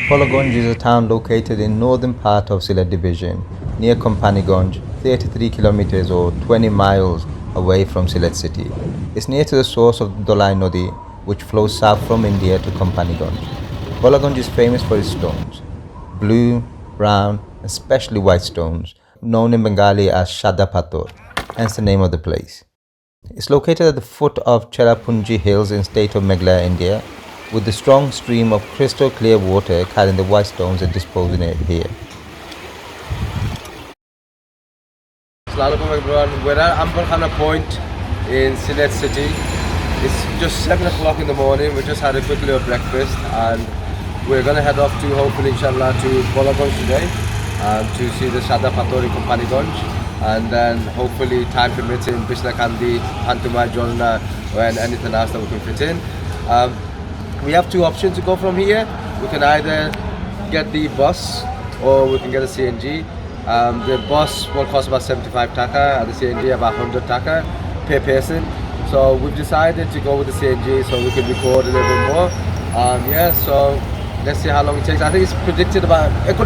Bholaganj is a town located in northern part of Sylhet division, near Ganj, 33 kilometers or 20 miles away from Sylhet city. It's near to the source of the Dolai Nodi, which flows south from India to Ganj. Bholaganj is famous for its stones, blue, brown, and especially white stones, known in Bengali as Sada Pathor, hence the name of the place. It's located at the foot of Cherrapunji Hills in state of Meghalaya, India, with the strong stream of crystal clear water carrying the white stones and disposing it here. Assalamualaikum everyone, we're at Ambarkhana Point in Sylhet city. It's just 7 o'clock in the morning. We just had a quick little breakfast and we're going to head off to hopefully inshallah to Bholaganj today to see the Sada Pathor in Ganj, and then hopefully time permitting Bisla Kandi, Pantumai Jolna and anything else that we can fit in. We have two options to go from here. We can either get the bus or we can get a CNG. The bus will cost about 75 taka and the CNG about 100 taka per person. So we've decided to go with the CNG so we can record a little bit more. Yeah, so let's see how long it takes. I think it's predicted about about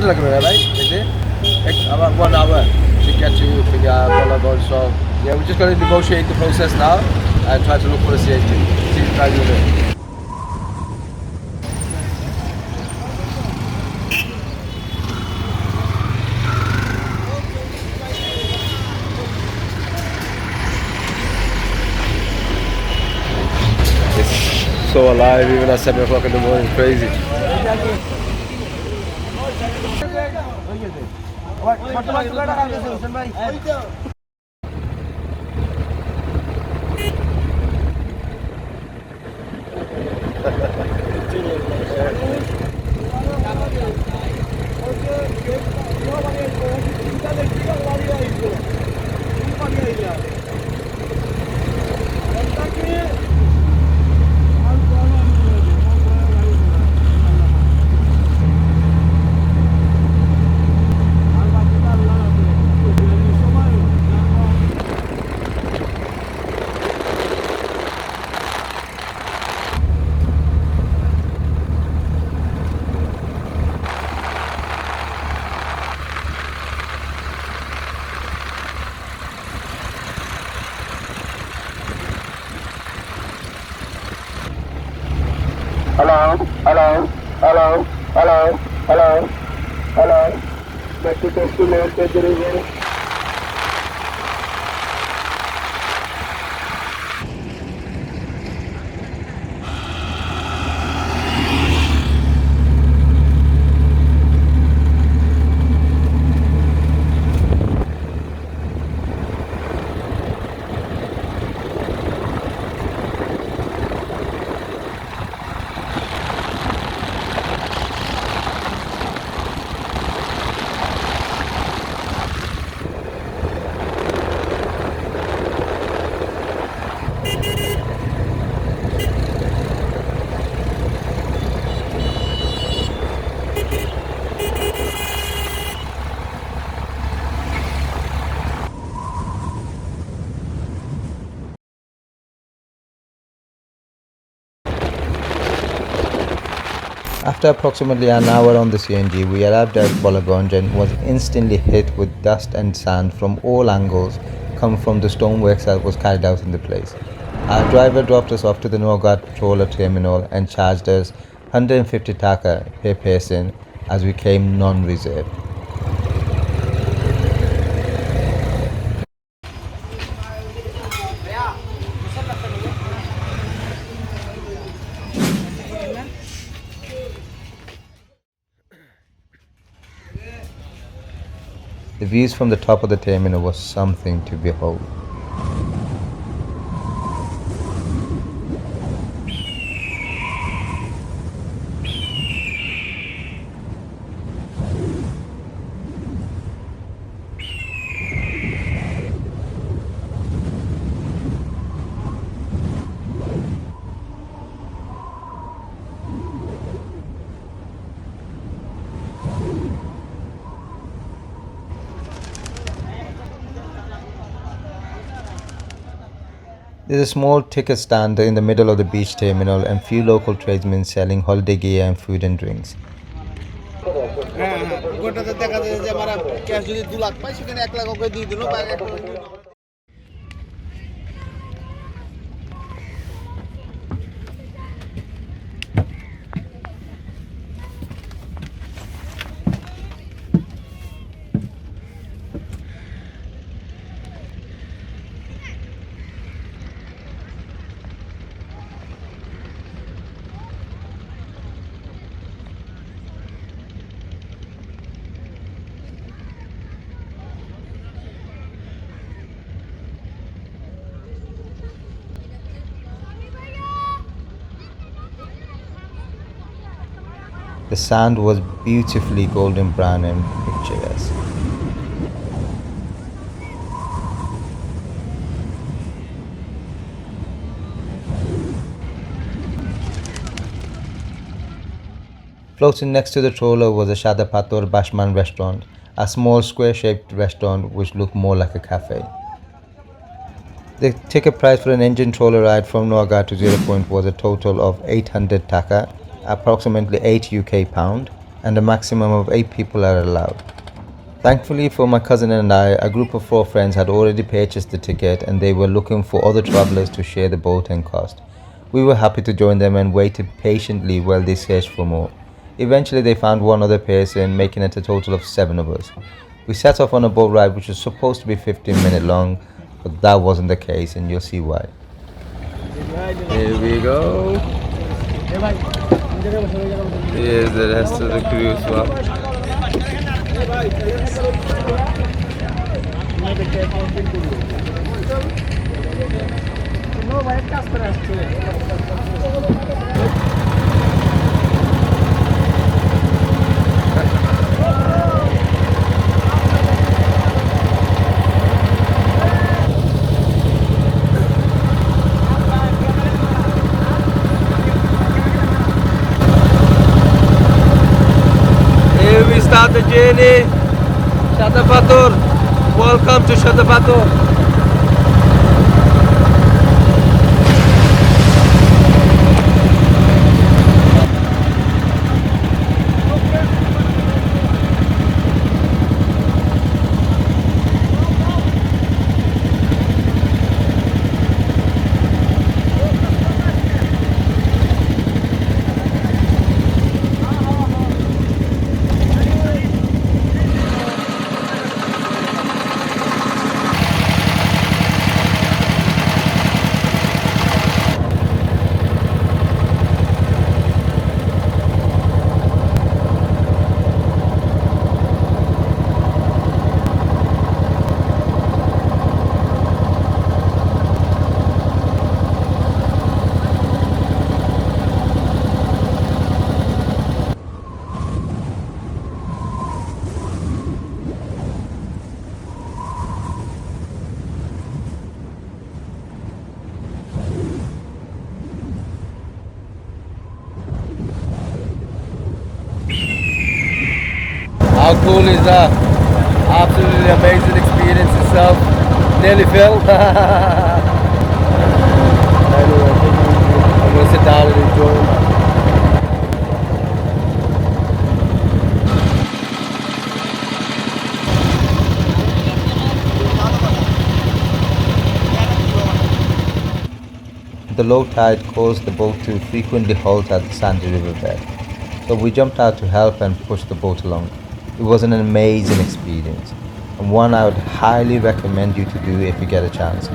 1 hour to get to Bholaganj. So yeah, we're just going to negotiate the process now and try to look for a CNG. See if we can do it. So alive even at 7 o'clock in the morning, it's crazy. Hello, hello, hello, hello, hello, hello. After approximately an hour on the CNG, we arrived at Bholaganj and was instantly hit with dust and sand from all angles come from the stoneworks that was carried out in the place. Our driver dropped us off to the Nowghat trawler terminal and charged us 150 taka per person as we came non-reserved. The views from the top of the terminal was something to behold. There's a small ticket stand in the middle of the beach terminal and few local tradesmen selling holiday gear and food and drinks. ওটাতে দেখা যায় যে আমরা cash যদি 2 লাখ পাই সেখানে 1 লাখ ওকে দিয়ে দিল বা The sand was beautifully golden brown and picturesque. Floating next to the trawler was a Sada Pathor Bashman restaurant, a small square-shaped restaurant which looked more like a cafe. The ticket price for an engine trawler ride from Nowghat to Zero Point was a total of 800 taka, approximately 8 UK pound, and a maximum of 8 people are allowed. Thankfully for my cousin and I, a group of 4 friends had already purchased the ticket and they were looking for other travellers to share the boat and cost. We were happy to join them and waited patiently while they searched for more. Eventually they found one other person, making it a total of 7 of us. We set off on a boat ride which was supposed to be 15 minutes long, but that wasn't the case and you'll see why. Here we go. Here's the rest of the crew swap. Here we start the journey. Sada Pathor. Welcome to Sada Pathor. How cool is that? Absolutely amazing experience itself. Nearly fell. Anyway, I'm going to sit down and enjoy. The low tide caused the boat to frequently halt at the sandy riverbed, so we jumped out to help and push the boat along. It was an amazing experience, and one I would highly recommend you to do if you get a chance.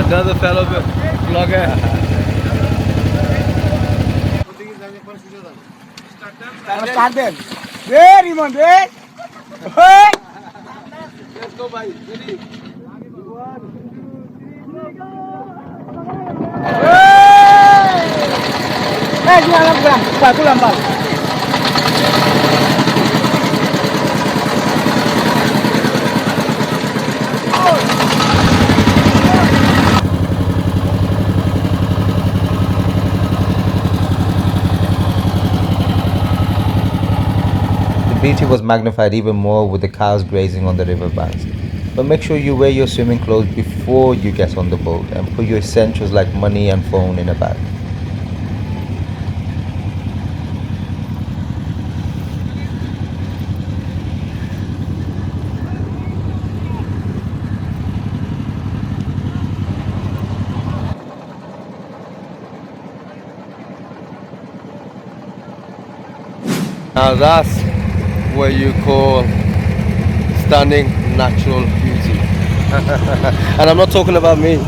Another fellow vlogger. Start them. Very man, hey! Let's go, bhai. Ready? The beauty was magnified even more with the cows grazing on the riverbanks. But make sure you wear your swimming clothes before you get on the boat and put your essentials like money and phone in a bag. Now that's what you call stunning natural beauty. And I'm not talking about me.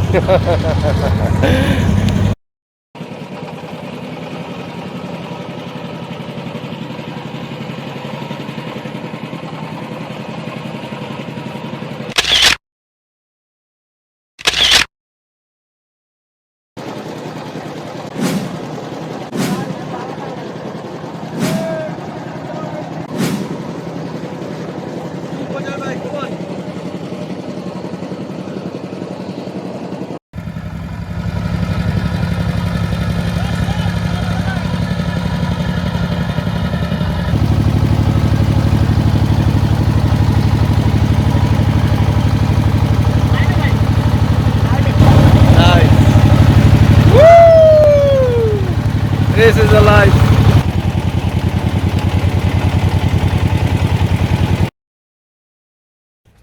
This is the life.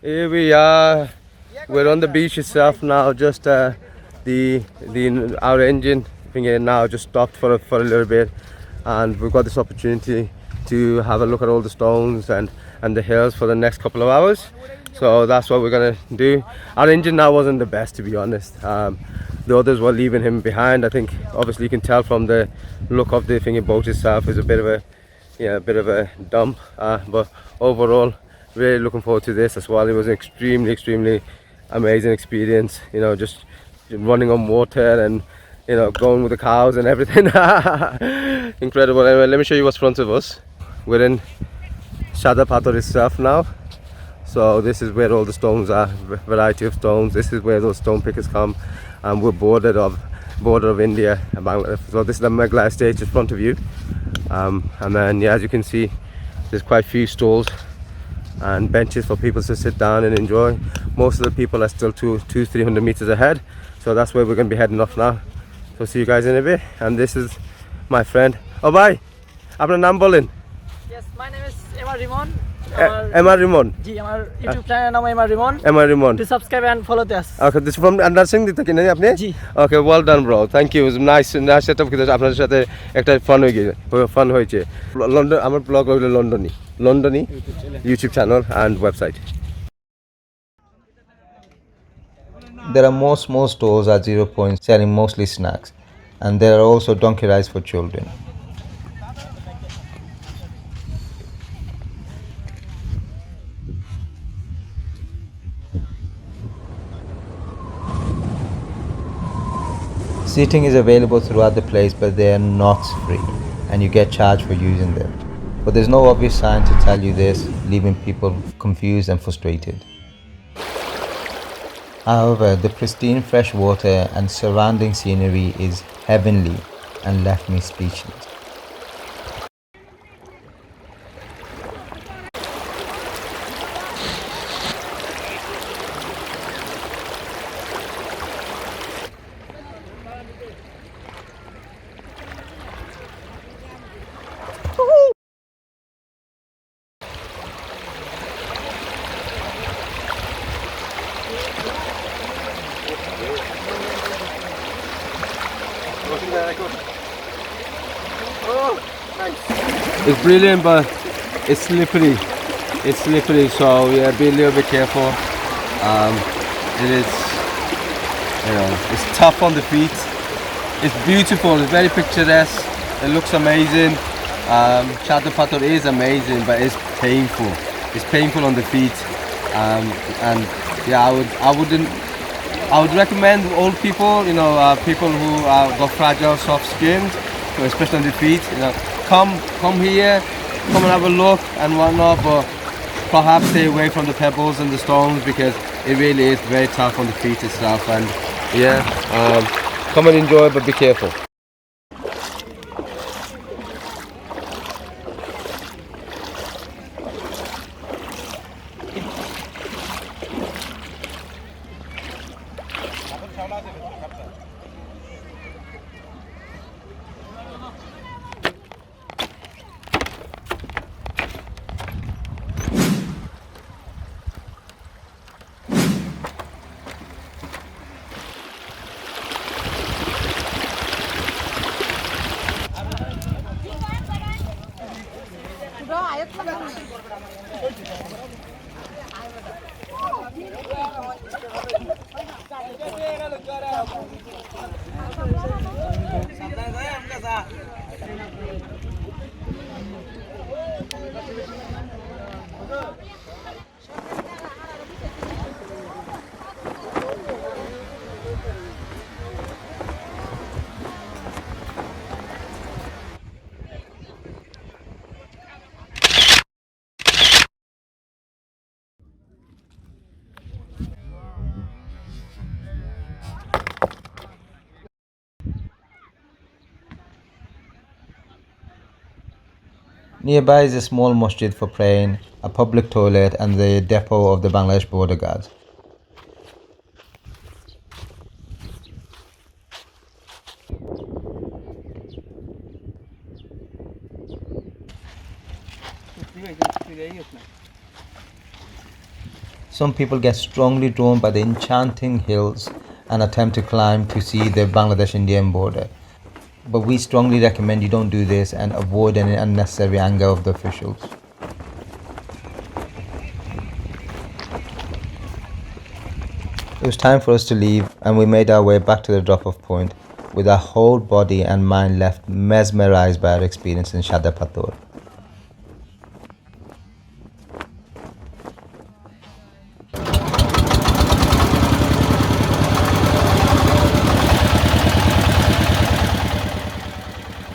Here we are. We're on the beach itself now. Just our engine thing here now just stopped for a little bit, and we've got this opportunity to have a look at all the stones and the hills for the next couple of hours. So that's what we're gonna do. Our engine now wasn't the best, to be honest. The others were leaving him behind. I think obviously you can tell from the look of the thingy boat itself is a bit of a dump. But overall, really looking forward to this as well. It was an extremely amazing experience. You know, just running on water and going with the cows and everything. Incredible. Anyway, let me show you what's front of us. We're in Sada Pathor itself now. So this is where all the stones are, variety of stones. This is where those stone pickers come, and we're border of India and Bangladesh. So this is the Megla estate in front of you, and then yeah, as you can see, there's quite a few stalls and benches for people to sit down and enjoy. Most of the people are still 200-300 meters ahead, so that's where we're going to be heading off now. So see you guys in a bit. And this is my friend. Oh bye, apna naam bolen? Yes, my name is Emma Rimon. Emma Rimon. जी हमारा YouTube channel नाम Emma Rimon. Emma Rimon. Please subscribe and follow us. Okay, this is from Andar Singh dita kina apne? Ji. Okay, well done bro. Thank you. It was nice setup because আপনাদের সাথে একটা fun হয়েছে. London আমার blog হলো লন্ডনি YouTube channel and website. There are more small stores at 0 points selling mostly snacks, and there are also donkey rides for children. Seating is available throughout the place, but they are not free, and you get charged for using them. But there's no obvious sign to tell you this, leaving people confused and frustrated. However, the pristine fresh water and surrounding scenery is heavenly and left me speechless. It's brilliant, but it's slippery. So yeah, be a little bit careful. It is, it's tough on the feet. It's beautiful. It's very picturesque. It looks amazing. Sada Pathor is amazing, but it's painful. It's painful on the feet. And yeah, I would recommend old people, people who got fragile, soft skin, especially on the feet. Come here, come and have a look and whatnot, but perhaps stay away from the pebbles and the stones because it really is very tough on the feet itself. And yeah, come and enjoy, but be careful. Nearby is a small masjid for praying, a public toilet and the depot of the Bangladesh border guards. Some people get strongly drawn by the enchanting hills and attempt to climb to see the Bangladesh-Indian border. But we strongly recommend you don't do this and avoid any unnecessary anger of the officials. It was time for us to leave and we made our way back to the drop-off point with our whole body and mind left mesmerized by our experience in Sada Pathor.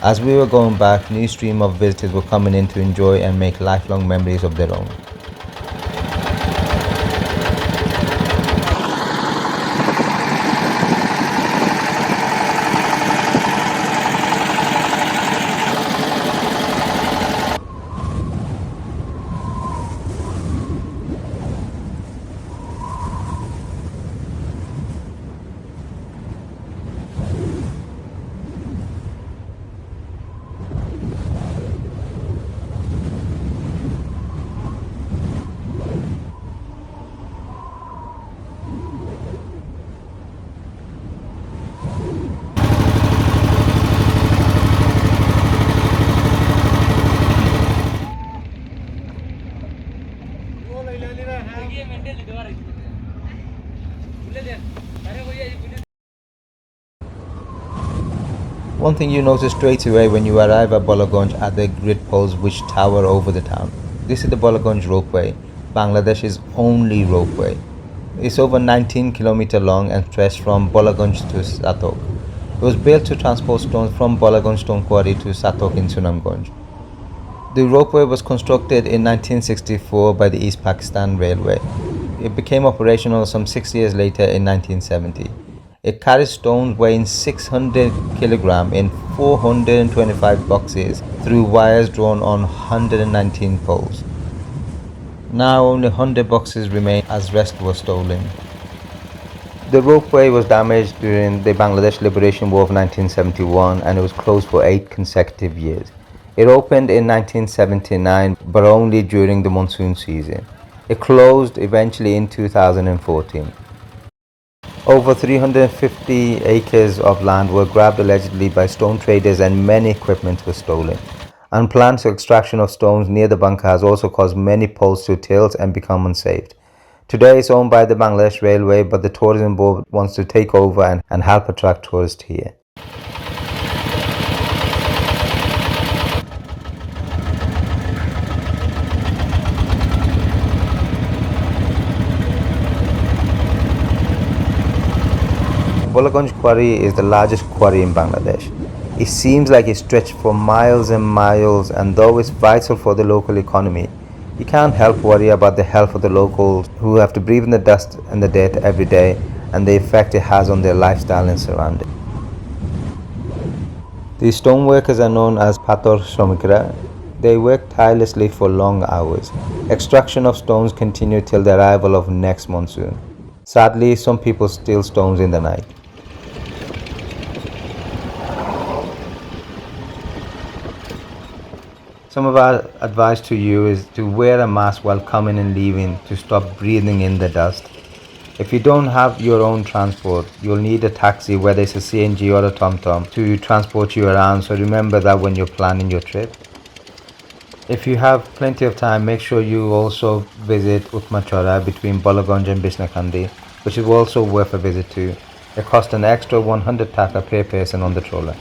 As we were going back, new stream of visitors were coming in to enjoy and make lifelong memories of their own. One thing you notice straight away when you arrive at Bholaganj are the grid poles which tower over the town. This is the Bholaganj ropeway, Bangladesh's only ropeway. It's over 19 km long and stretched from Bholaganj to Satok. It was built to transport stones from Bholaganj stone quarry to Satok in Sunamganj. The ropeway was constructed in 1964 by the East Pakistan Railway. It became operational some 6 years later in 1970. It carries stones weighing 600 kg in 425 boxes through wires drawn on 119 poles. Now only 100 boxes remain as rest was stolen. The ropeway was damaged during the Bangladesh Liberation War of 1971 and it was closed for 8 consecutive years. It opened in 1979 but only during the monsoon season. It closed eventually in 2014. Over 350 acres of land were grabbed allegedly by stone traders and many equipment was stolen. Unplanned extraction of stones near the bunker has also caused many poles to tilt and become unsafe. Today it's owned by the Bangladesh Railway, but the tourism board wants to take over and help attract tourists here. Bholaganj quarry is the largest quarry in Bangladesh. It seems like it stretched for miles and miles, and though it's vital for the local economy, you can't help worry about the health of the locals who have to breathe in the dust and the dirt every day and the effect it has on their lifestyle and surroundings. The stoneworkers are known as Pathor Shramikra. They work tirelessly for long hours. Extraction of stones continue till the arrival of next monsoon. Sadly, some people steal stones in the night. Some of our advice to you is to wear a mask while coming and leaving to stop breathing in the dust. If you don't have your own transport, you'll need a taxi, whether it's a CNG or a TomTom, to transport you around, so remember that when you're planning your trip. If you have plenty of time, make sure you also visit Utmachora between Bholaganj and Bishnakandi, which is also worth a visit to. It costs an extra 100 taka per person on the trawler.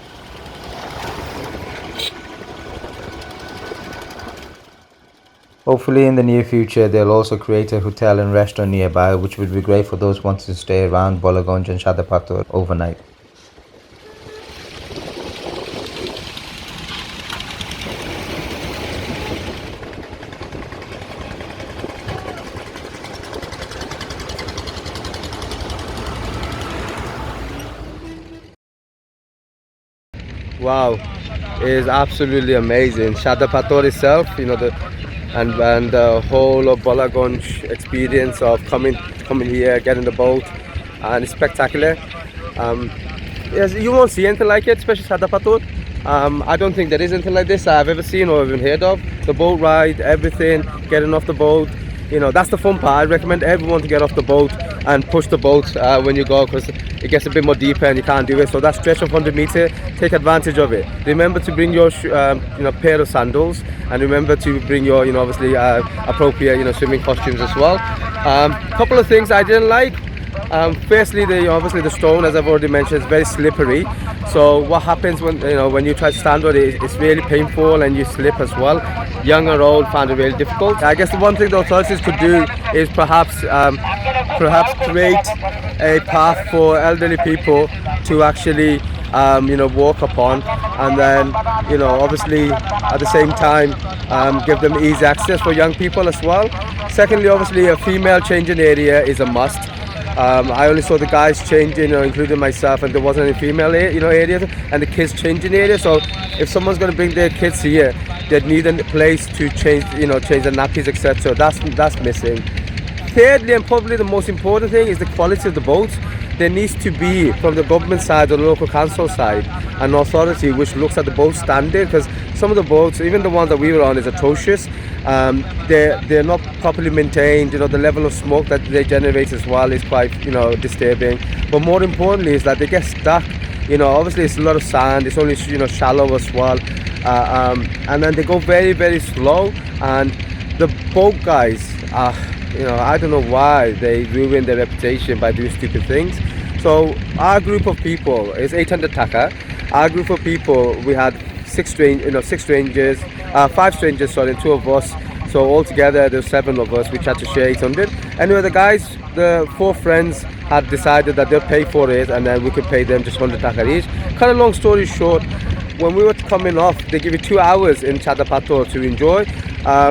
Hopefully in the near future they'll also create a hotel and restaurant nearby, which would be great for those wanting to stay around Bholaganj and Sada Pathor overnight. Wow, it is absolutely amazing. Sada Pathor itself, and the whole of Bholaganj experience of coming here, getting the boat, and it's spectacular. Yes, you won't see anything like it, especially Sada Pathor. I don't think there is anything like this I've ever seen or even heard of. The boat ride, everything, getting off the boat. That's the fun part. I recommend everyone to get off the boat and push the boat when you go, because it gets a bit more deeper and you can't do it. So that stretch of 100 meter, take advantage of it. Remember to bring your pair of sandals, and remember to bring your obviously appropriate swimming costumes as well. Couple of things I didn't like. Firstly, obviously the stone, as I've already mentioned, is very slippery. So what happens when you try to stand on it, it's really painful and you slip as well. Young or old found it really difficult. I guess the one thing the authorities could do is perhaps create a path for elderly people to actually walk upon, and then obviously at the same time give them easy access for young people as well. Secondly, obviously a female changing area is a must. I only saw the guys changing, including myself, and there wasn't any female area, and the kids changing area. So if someone's going to bring their kids here, they'd need a place to change the nappies, etc. That's missing. Thirdly, and probably the most important thing, is the quality of the boats. There needs to be, from the government side or the local council side, an authority which looks at the boat standard, because some of the boats, even the ones that we were on, is atrocious. They're not properly maintained. The level of smoke that they generate as well is quite disturbing. But more importantly is that they get stuck. Obviously it's a lot of sand. It's only shallow as well, and then they go very, very slow. And the boat guys are, I don't know why they ruin their reputation by doing stupid things. So our group of people is 800 taka. Our group of people, we had five strangers, and 2 of us. So altogether there's 7 of us, which had to share 800. Anyway, the 4 friends had decided that they'll pay for it, and then we could pay them just 100 taka each. Kind of long story short, when we were coming off, they give you 2 hours in Sada Pathor to enjoy.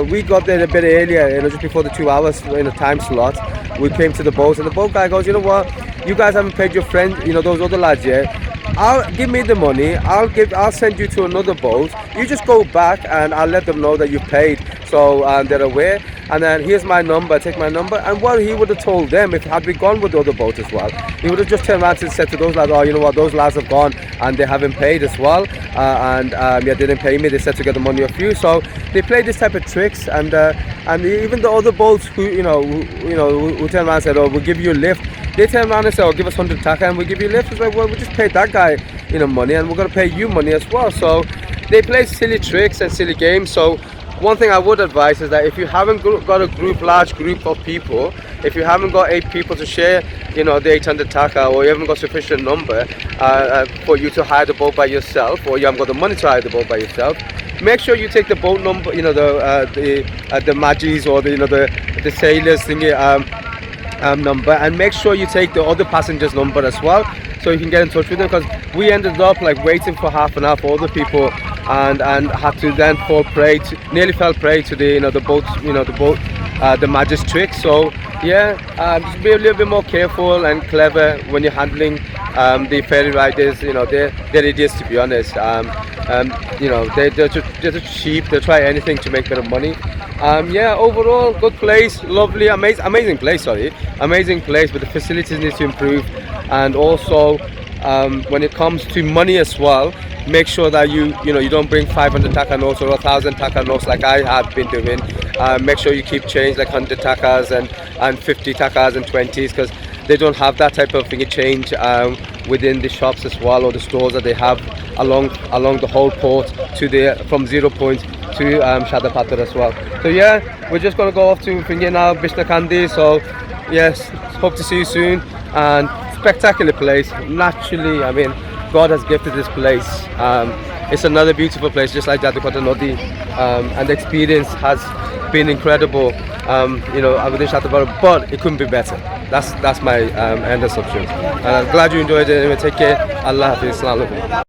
We got there a bit earlier, just before the 2 hours in a time slot. We came to the boat, and the boat guy goes, "You know what? You guys haven't paid your friend, those other lads yet. Give me the money. I'll send you to another boat. You just go back, and I'll let them know that you paid, so they're aware. And then here's my number. Take my number." And what he would have told them, if had we gone with the other boat as well, he would have just turned around and said to those lads, "Oh, you know what? Those lads have gone and they haven't paid as well. They didn't pay me. They said to get the money off you." So they play this type of tricks, and even the other boats who turn around and said, "Oh, we'll give you a lift." They turn around and say, "Oh, give us 100 taka and we'll give you a lift." It's like, well, we just paid that guy money, and we're going to pay you money as well. So they play silly tricks and silly games. So one thing I would advise is that if you haven't got a large group of people, if you haven't got 8 people to share the 800 taka, or you haven't got sufficient number for you to hire the boat by yourself, or you haven't got the money to hire the boat by yourself, make sure you take the boat number, the Majis or the sailors thingy number, and make sure you take the other passengers number as well, so you can get in touch with them. Because we ended up waiting for half an hour for other people, and had to then nearly fell prey to the boat the Majis trick. So yeah, just be a little bit more careful and clever when you're handling the ferry riders. They're idiots, to be honest. They're just cheap. They'll try anything to make a bit of money. Overall, good place, lovely, amazing place. Amazing place, but the facilities need to improve. And also, when it comes to money as well, make sure that you don't bring 500 taka notes or 1,000 taka notes like I have been doing. Make sure you keep change like 100 takas and 50 takas and 20s, because they don't have that type of change within the shops as well, or the stores that they have along the whole port from 0 point to Sada Pathor as well. So yeah, we're just gonna go off to Finge now, Bishna Kandi. So yes, hope to see you soon. And spectacular place. Naturally, I mean, God has gifted this place. It's another beautiful place, just like Jadukota Nodi, and the experience has been incredible. You know, I wouldn't shout about it, but it couldn't be better. That's my end assumption. And I'm glad you enjoyed it. Anyway, take care. Allah Hafiz. Assalamu alaikum.